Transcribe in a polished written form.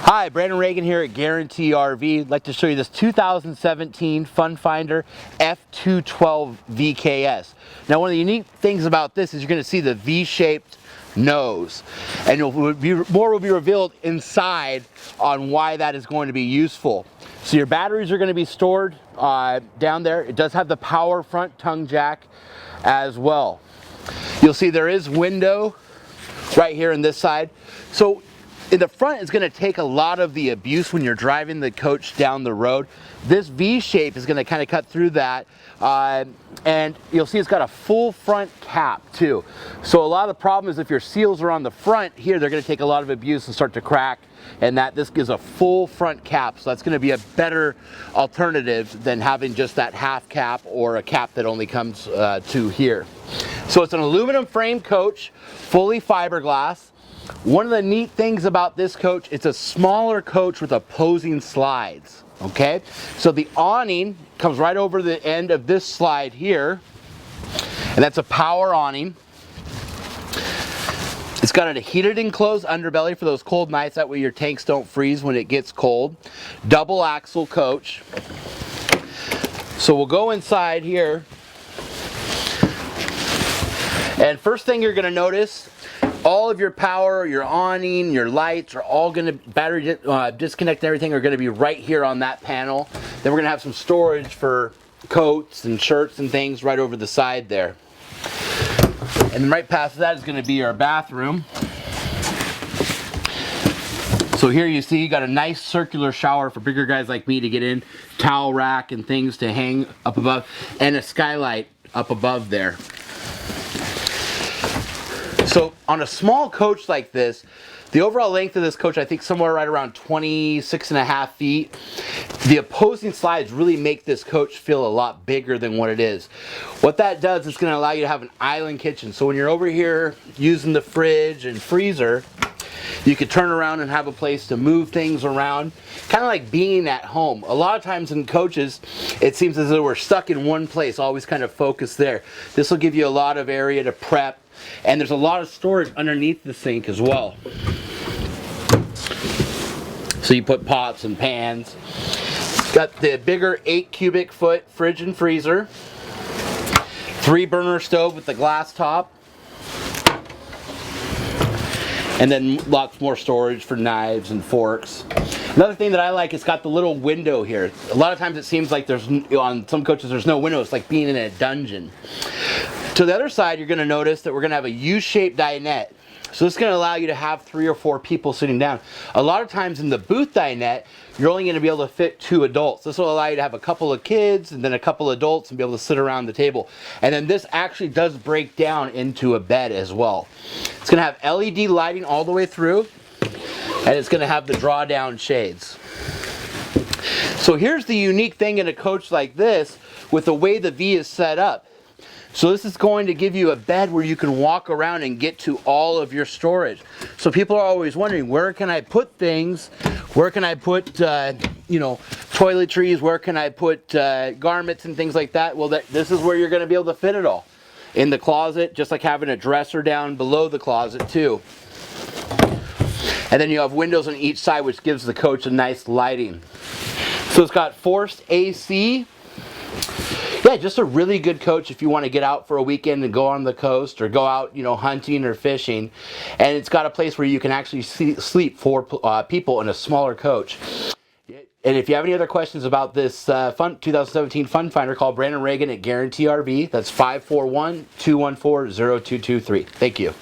Hi, Brandon.Ragan here at Guaranty RV. I'd like to show you this 2017 Fun Finder F212 VKS. Now, one of the unique things about this is you're going to see the V-shaped nose, and more will be revealed inside on why that is going to be useful. So your batteries are going to be stored down there. It does have the power front tongue jack as well. You'll see there is window right here in this side. So in the front is going to take a lot of the abuse when you're driving the coach down the road. This V shape is going to kind of cut through that, and you'll see it's got a full front cap too. So a lot of the problem is if your seals are on the front here, they're going to take a lot of abuse and start to crack, and this gives a full front cap. So that's going to be a better alternative than having just that half cap or a cap that only comes to here. So it's an aluminum frame coach, fully fiberglass. One of the neat things about this coach, it's a smaller coach with opposing slides, okay? So the awning comes right over the end of this slide here, and that's a power awning. It's got a heated enclosed underbelly for those cold nights, that way your tanks don't freeze when it gets cold. Double axle coach. So we'll go inside here, and first thing you're gonna notice, all of your power, your awning, your lights are all going to, battery disconnect and everything are going to be right here on that panel. Then we're going to have some storage for coats and shirts and things right over the side there. And then right past that is going to be our bathroom. So here you see you got a nice circular shower for bigger guys like me to get in, towel rack and things to hang up above, and a skylight up above there. So on a small coach like this, the overall length of this coach, I think somewhere right around 26.5 feet. The opposing slides really make this coach feel a lot bigger than what it is. What that does is going to allow you to have an island kitchen. So when you're over here using the fridge and freezer, you could turn around and have a place to move things around, kind of like being at home. A lot of times in coaches, it seems as though we're stuck in one place, always kind of focused there. This will give you a lot of area to prep, and there's a lot of storage underneath the sink as well. So you put pots and pans. Got the bigger 8 cubic foot fridge and freezer. 3 burner stove with the glass top. And then lots more storage for knives and forks. Another thing that I like, it's got the little window here. A lot of times it seems like on some coaches there's no window. It's like being in a dungeon. To the other side, you're going to notice that we're going to have a U-shaped dinette. So this is going to allow you to have 3 or 4 people sitting down. A lot of times in the booth dinette, you're only going to be able to fit 2 adults. This will allow you to have a couple of kids and then a couple of adults and be able to sit around the table. And then this actually does break down into a bed as well. It's going to have LED lighting all the way through, and it's going to have the drawdown shades. So here's the unique thing in a coach like this with the way the V is set up. So this is going to give you a bed where you can walk around and get to all of your storage. So people are always wondering, where can I put things? Where can I put, toiletries? Where can I put garments and things like that? Well, this is where you're going to be able to fit it all. In the closet, just like having a dresser down below the closet too. And then you have windows on each side, which gives the coach a nice lighting. So it's got forced AC. Yeah, just a really good coach if you want to get out for a weekend and go on the coast or go out, hunting or fishing. And it's got a place where you can actually sleep 4 people in a smaller coach. And if you have any other questions about this 2017 Fun Finder, call Brandon.Ragan at Guaranty RV. That's 541-214-0223. Thank you.